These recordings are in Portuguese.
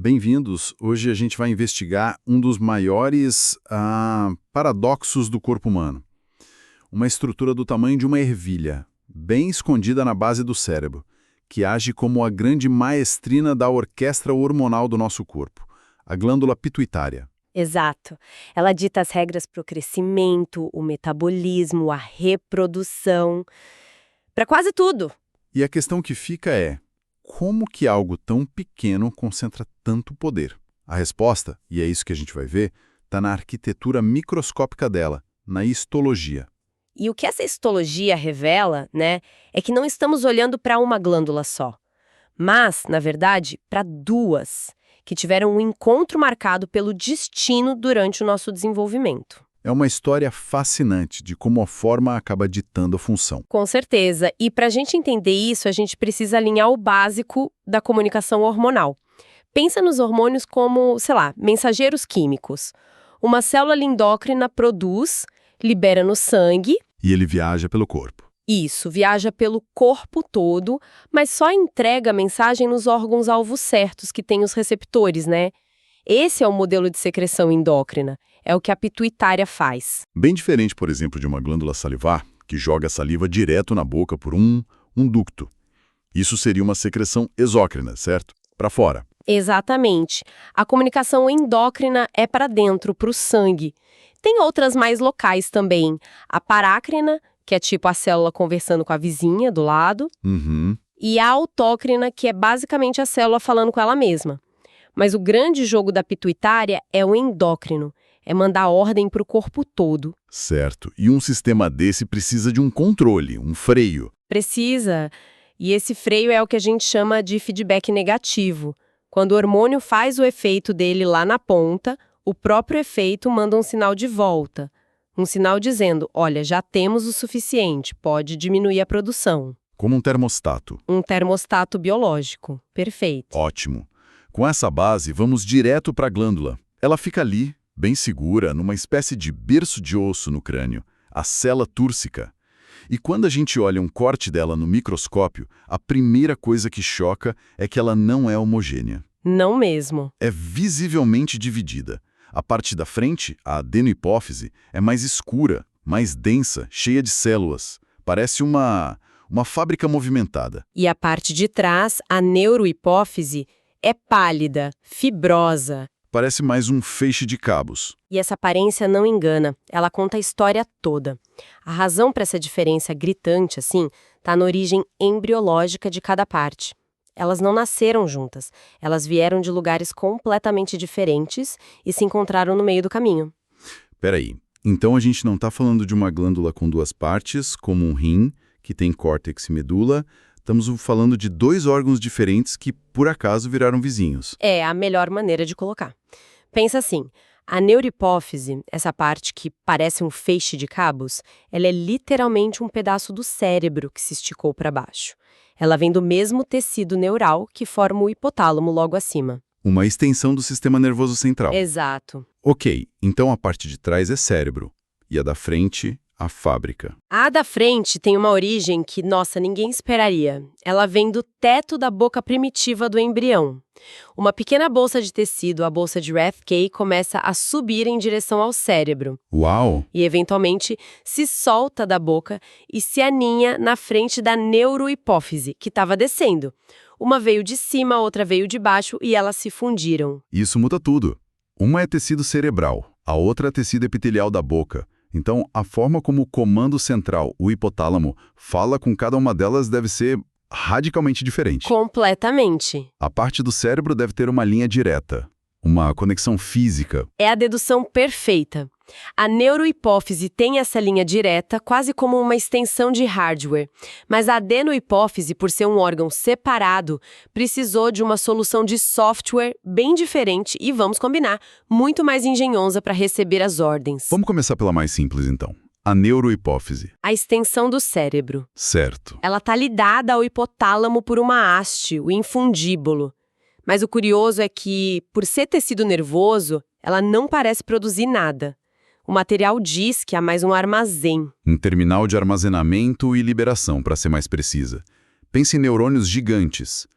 bem-vindos. Hoje a gente vai investigar um dos maiores paradoxos do corpo humano. Uma estrutura do tamanho de uma ervilha, bem escondida na base do cérebro, que age como a grande maestrina da orquestra hormonal do nosso corpo, a glândula pituitária. Exato. Ela dita as regras para o crescimento, o metabolismo, a reprodução, para quase tudo. E a questão que fica é: como que algo tão pequeno concentra tanto poder? A resposta, e é isso que a gente vai ver, está na arquitetura microscópica dela, na histologia. E o que essa histologia revela, é que não estamos olhando para uma glândula só, mas, na verdade, para duas, que tiveram um encontro marcado pelo destino durante o nosso desenvolvimento. É uma história fascinante de como a forma acaba ditando a função. Com certeza. E para a gente entender isso, a gente precisa alinhar o básico da comunicação hormonal. Pensa nos hormônios como, mensageiros químicos. Uma célula endócrina produz, libera no sangue. E ele viaja pelo corpo. Isso, viaja pelo corpo todo, mas só entrega a mensagem nos órgãos-alvo certos, que têm os receptores, Esse é o modelo de secreção endócrina. É o que a pituitária faz. Bem diferente, por exemplo, de uma glândula salivar, que joga a saliva direto na boca por um ducto. Isso seria uma secreção exócrina, certo? Para fora. Exatamente. A comunicação endócrina é para dentro, para o sangue. Tem outras mais locais também. A parácrina, que é tipo a célula conversando com a vizinha do lado. E a autócrina, que é basicamente a célula falando com ela mesma. Mas o grande jogo da pituitária é o endócrino. É mandar ordem para o corpo todo. Certo. E um sistema desse precisa de um controle, um freio. Precisa. E esse freio é o que a gente chama de feedback negativo. Quando o hormônio faz o efeito dele lá na ponta, o próprio efeito manda um sinal de volta. Um sinal dizendo, olha, já temos o suficiente, pode diminuir a produção. Como um termostato. Um termostato biológico. Perfeito. Ótimo. Com essa base, vamos direto para a glândula. Ela fica ali, bem segura, numa espécie de berço de osso no crânio, a célula túrcica. E quando a gente olha um corte dela no microscópio, a primeira coisa que choca é que ela não é homogênea. Não mesmo. É visivelmente dividida. A parte da frente, a adenohipófise, é mais escura, mais densa, cheia de células. Parece uma fábrica movimentada. E a parte de trás, a neurohipófise, é pálida, fibrosa. Parece mais um feixe de cabos. E essa aparência não engana, ela conta a história toda. A razão para essa diferença gritante, está na origem embriológica de cada parte. Elas não nasceram juntas, elas vieram de lugares completamente diferentes e se encontraram no meio do caminho. Peraí, então a gente não está falando de uma glândula com duas partes, como um rim, que tem córtex e medula. Estamos falando de dois órgãos diferentes que, por acaso, viraram vizinhos. É a melhor maneira de colocar. Pensa assim, a neurohipófise, essa parte que parece um feixe de cabos, ela é literalmente um pedaço do cérebro que se esticou para baixo. Ela vem do mesmo tecido neural que forma o hipotálamo logo acima. Uma extensão do sistema nervoso central. Exato. Ok, então a parte de trás é cérebro, e a da frente, a fábrica. A da frente tem uma origem que, ninguém esperaria. Ela vem do teto da boca primitiva do embrião. Uma pequena bolsa de tecido, a bolsa de Rathke, começa a subir em direção ao cérebro. Uau! E, eventualmente, se solta da boca e se aninha na frente da neurohipófise, que estava descendo. Uma veio de cima, outra veio de baixo e elas se fundiram. Isso muda tudo. Uma é tecido cerebral, a outra é tecido epitelial da boca. Então, a forma como o comando central, o hipotálamo, fala com cada uma delas deve ser radicalmente diferente. Completamente. A parte do cérebro deve ter uma linha direta, uma conexão física. É a dedução perfeita. A neurohipófise tem essa linha direta, quase como uma extensão de hardware. Mas a adenohipófise, por ser um órgão separado, precisou de uma solução de software bem diferente e, vamos combinar, muito mais engenhosa para receber as ordens. Vamos começar pela mais simples, então. A neurohipófise. A extensão do cérebro. Certo. Ela está ligada ao hipotálamo por uma haste, o infundíbulo. Mas o curioso é que, por ser tecido nervoso, ela não parece produzir nada. O material diz que há mais um armazém. Um terminal de armazenamento e liberação, para ser mais precisa. Pense em neurônios gigantes.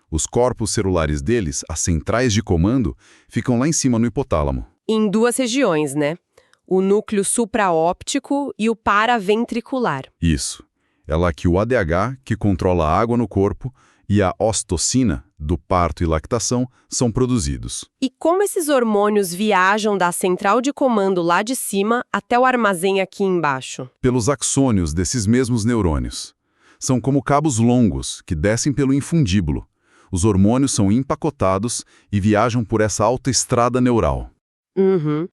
Os corpos celulares deles, as centrais de comando, ficam lá em cima no hipotálamo. Em duas regiões, né? O núcleo supraóptico e o paraventricular. Isso. É lá que o ADH, que controla a água no corpo, e a ocitocina, do parto e lactação, são produzidos. E como esses hormônios viajam da central de comando lá de cima até o armazém aqui embaixo? Pelos axônios desses mesmos neurônios. São como cabos longos que descem pelo infundíbulo. Os hormônios são empacotados e viajam por essa autoestrada neural.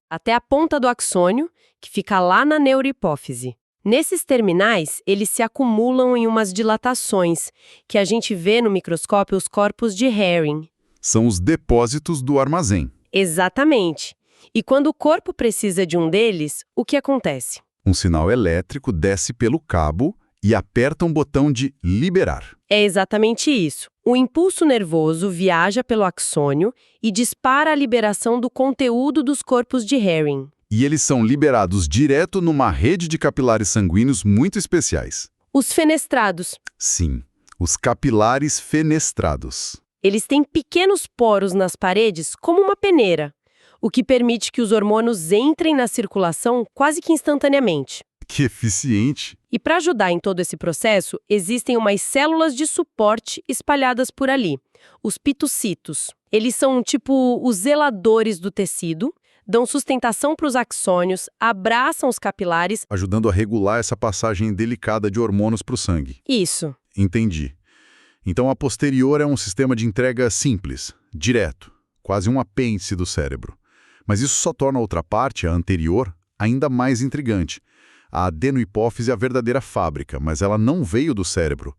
Até a ponta do axônio, que fica lá na neurohipófise. Nesses terminais, eles se acumulam em umas dilatações, que a gente vê no microscópio os corpos de Herring. São os depósitos do armazém. Exatamente. E quando o corpo precisa de um deles, o que acontece? Um sinal elétrico desce pelo cabo e aperta um botão de liberar. É exatamente isso. O impulso nervoso viaja pelo axônio e dispara a liberação do conteúdo dos corpos de Herring. E eles são liberados direto numa rede de capilares sanguíneos muito especiais. Os fenestrados. Sim, os capilares fenestrados. Eles têm pequenos poros nas paredes, como uma peneira, o que permite que os hormônios entrem na circulação quase que instantaneamente. Que eficiente! E para ajudar em todo esse processo, existem umas células de suporte espalhadas por ali, os pitocitos. Eles são tipo os zeladores do tecido, dão sustentação para os axônios, abraçam os capilares. Ajudando a regular essa passagem delicada de hormônios para o sangue. Isso. Entendi. Então a posterior é um sistema de entrega simples, direto, quase um apêndice do cérebro. Mas isso só torna a outra parte, a anterior, ainda mais intrigante. A adenohipófise é a verdadeira fábrica, mas ela não veio do cérebro.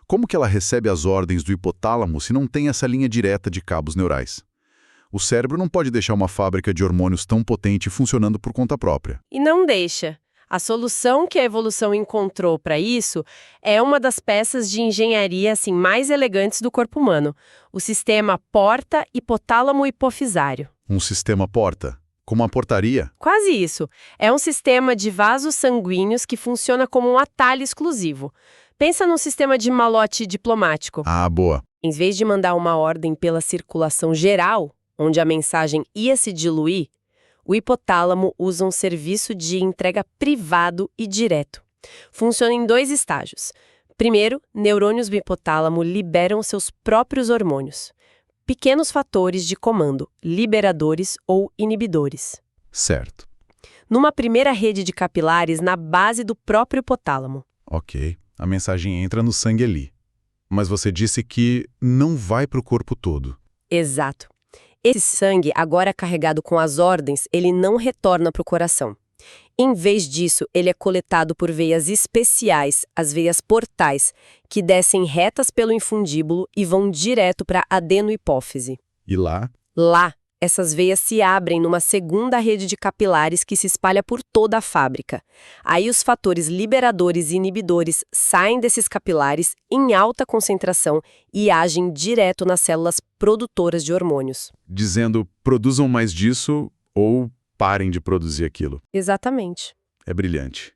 Como que ela recebe as ordens do hipotálamo se não tem essa linha direta de cabos neurais? O cérebro não pode deixar uma fábrica de hormônios tão potente funcionando por conta própria. E não deixa. A solução que a evolução encontrou para isso é uma das peças de engenharia assim, mais elegantes do corpo humano, o sistema porta-hipotálamo-hipofisário. Um sistema porta, como uma portaria? Quase isso. É um sistema de vasos sanguíneos que funciona como um atalho exclusivo. Pensa num sistema de malote diplomático. Ah, boa. Em vez de mandar uma ordem pela circulação geral, onde a mensagem ia se diluir, o hipotálamo usa um serviço de entrega privado e direto. Funciona em 2 estágios. Primeiro, neurônios do hipotálamo liberam seus próprios hormônios. Pequenos fatores de comando, liberadores ou inibidores. Certo. Numa primeira rede de capilares na base do próprio hipotálamo. Ok, a mensagem entra no sangue ali. Mas você disse que não vai para o corpo todo. Exato. Esse sangue, agora carregado com as ordens, ele não retorna para o coração. Em vez disso, ele é coletado por veias especiais, as veias portais, que descem retas pelo infundíbulo e vão direto para a adenohipófise. E lá? Lá, essas veias se abrem numa segunda rede de capilares que se espalha por toda a fábrica. Aí os fatores liberadores e inibidores saem desses capilares em alta concentração e agem direto nas células produtoras de hormônios. Dizendo, produzam mais disso ou parem de produzir aquilo. Exatamente. É brilhante.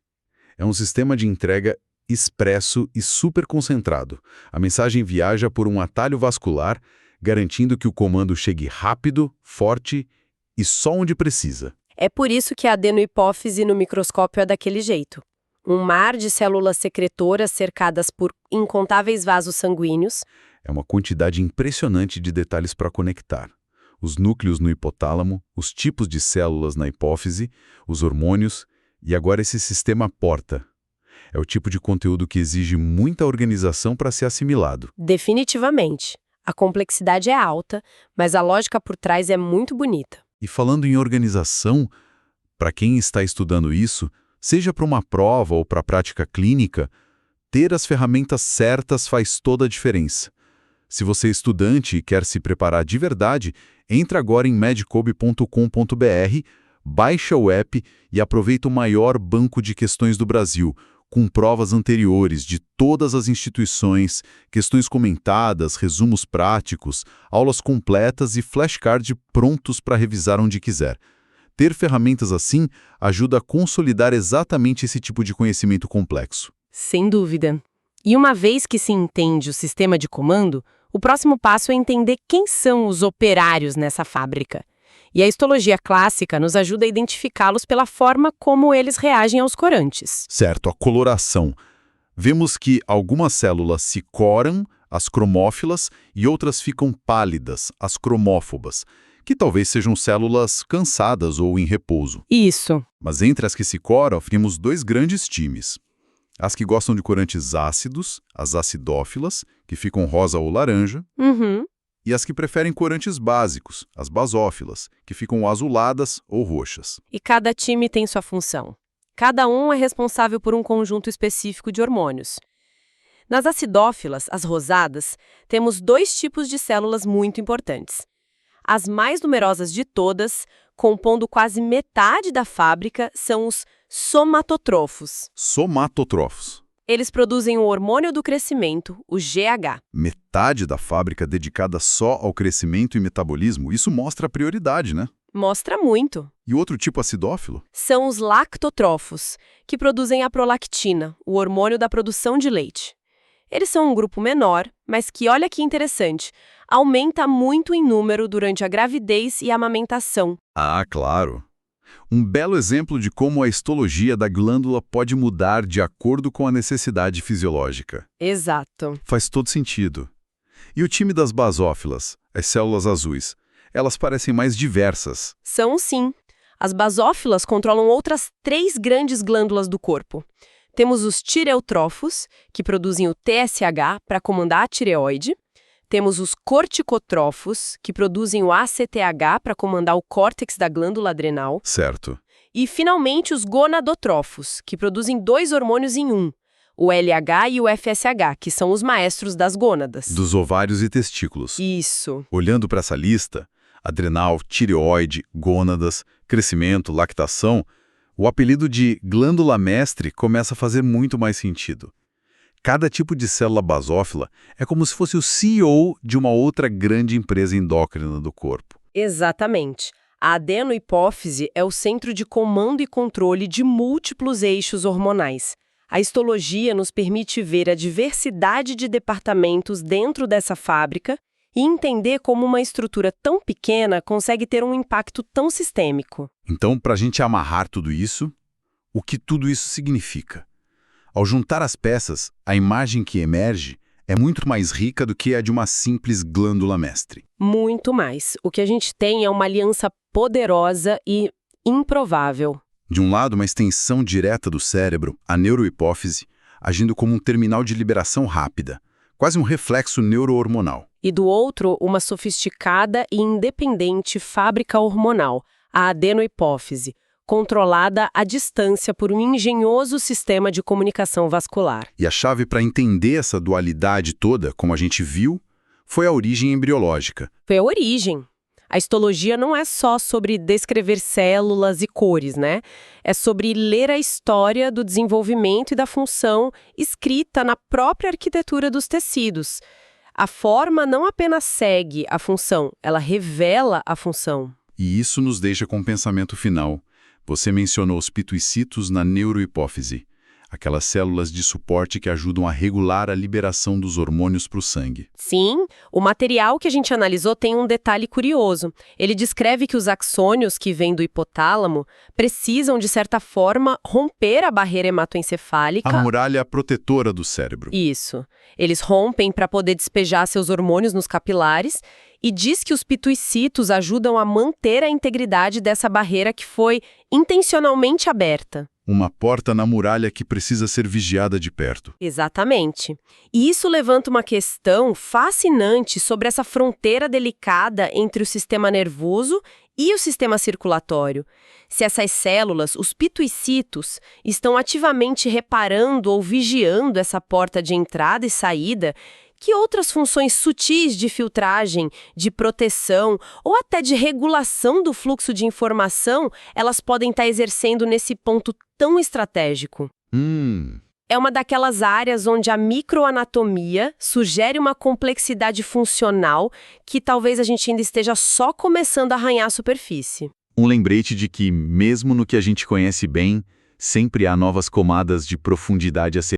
É um sistema de entrega expresso e super concentrado. A mensagem viaja por um atalho vascular, garantindo que o comando chegue rápido, forte e só onde precisa. É por isso que a adenohipófise no microscópio é daquele jeito. Um mar de células secretoras cercadas por incontáveis vasos sanguíneos. É uma quantidade impressionante de detalhes para conectar. Os núcleos no hipotálamo, os tipos de células na hipófise, os hormônios e agora esse sistema porta. É o tipo de conteúdo que exige muita organização para ser assimilado. Definitivamente. A complexidade é alta, mas a lógica por trás é muito bonita. E falando em organização, para quem está estudando isso, seja para uma prova ou para a prática clínica, ter as ferramentas certas faz toda a diferença. Se você é estudante e quer se preparar de verdade, entra agora em medicob.com.br, baixa o app e aproveita o maior banco de questões do Brasil, com provas anteriores de todas as instituições, questões comentadas, resumos práticos, aulas completas e flashcards prontos para revisar onde quiser. Ter ferramentas assim ajuda a consolidar exatamente esse tipo de conhecimento complexo. Sem dúvida. E uma vez que se entende o sistema de comando, O próximo passo é entender quem são os operários nessa fábrica. E a histologia clássica nos ajuda a identificá-los pela forma como eles reagem aos corantes. Certo, a coloração. Vemos que algumas células se coram, as cromófilas, e outras ficam pálidas, as cromófobas, que talvez sejam células cansadas ou em repouso. Isso. Mas entre as que se coram, temos dois grandes times. As que gostam de corantes ácidos, as acidófilas, que ficam rosa ou laranja, e as que preferem corantes básicos, as basófilas, que ficam azuladas ou roxas. E cada time tem sua função. Cada um é responsável por um conjunto específico de hormônios. Nas acidófilas, as rosadas, temos dois tipos de células muito importantes. As mais numerosas de todas, compondo quase metade da fábrica, são os somatotrofos. Somatotrofos. Eles produzem o hormônio do crescimento, o GH. Metade da fábrica dedicada só ao crescimento e metabolismo, isso mostra a prioridade, né? Mostra muito. E outro tipo acidófilo? São os lactotrofos, que produzem a prolactina, o hormônio da produção de leite. Eles são um grupo menor, mas que, olha que interessante, aumenta muito em número durante a gravidez e a amamentação. Ah, claro. Um belo exemplo de como a histologia da glândula pode mudar de acordo com a necessidade fisiológica. Exato. Faz todo sentido. E o time das basófilas, as células azuis, elas parecem mais diversas. São sim. As basófilas controlam outras 3 grandes glândulas do corpo. Temos os tireotrofos, que produzem o TSH para comandar a tireoide. Temos os corticotrófos, que produzem o ACTH para comandar o córtex da glândula adrenal. Certo. E, finalmente, os gonadotrofos, que produzem 2 hormônios em um, o LH e o FSH, que são os maestros das gônadas. Dos ovários e testículos. Isso. Olhando para essa lista, adrenal, tireoide, gônadas, crescimento, lactação, o apelido de glândula mestre começa a fazer muito mais sentido. Cada tipo de célula basófila é como se fosse o CEO de uma outra grande empresa endócrina do corpo. Exatamente. A adenohipófise é o centro de comando e controle de múltiplos eixos hormonais. A histologia nos permite ver a diversidade de departamentos dentro dessa fábrica e entender como uma estrutura tão pequena consegue ter um impacto tão sistêmico. Então, para a gente amarrar tudo isso, o que tudo isso significa? Ao juntar as peças, a imagem que emerge é muito mais rica do que a de uma simples glândula mestre. Muito mais. O que a gente tem é uma aliança poderosa e improvável. De um lado, uma extensão direta do cérebro, a neurohipófise, agindo como um terminal de liberação rápida, quase um reflexo neurohormonal. E do outro, uma sofisticada e independente fábrica hormonal, a adenohipófise, controlada à distância por um engenhoso sistema de comunicação vascular. E a chave para entender essa dualidade toda, como a gente viu, foi a origem embriológica. Foi a origem. A histologia não é só sobre descrever células e cores, né? É sobre ler a história do desenvolvimento e da função escrita na própria arquitetura dos tecidos. A forma não apenas segue a função, ela revela a função. E isso nos deixa com um pensamento final. Você mencionou os pituicitos na neurohipófise, aquelas células de suporte que ajudam a regular a liberação dos hormônios para o sangue. Sim, o material que a gente analisou tem um detalhe curioso. Ele descreve que os axônios que vêm do hipotálamo precisam, de certa forma, romper a barreira hematoencefálica. A muralha protetora do cérebro. Isso. Eles rompem para poder despejar seus hormônios nos capilares e diz que os pituicitos ajudam a manter a integridade dessa barreira que foi intencionalmente aberta. Uma porta na muralha que precisa ser vigiada de perto. Exatamente. E isso levanta uma questão fascinante sobre essa fronteira delicada entre o sistema nervoso e o sistema circulatório. Se essas células, os pituicitos, estão ativamente reparando ou vigiando essa porta de entrada e saída, que outras funções sutis de filtragem, de proteção ou até de regulação do fluxo de informação elas podem estar exercendo nesse ponto tão estratégico? É uma daquelas áreas onde a microanatomia sugere uma complexidade funcional que talvez a gente ainda esteja só começando a arranhar a superfície. Um lembrete de que, mesmo no que a gente conhece bem, sempre há novas camadas de profundidade a ser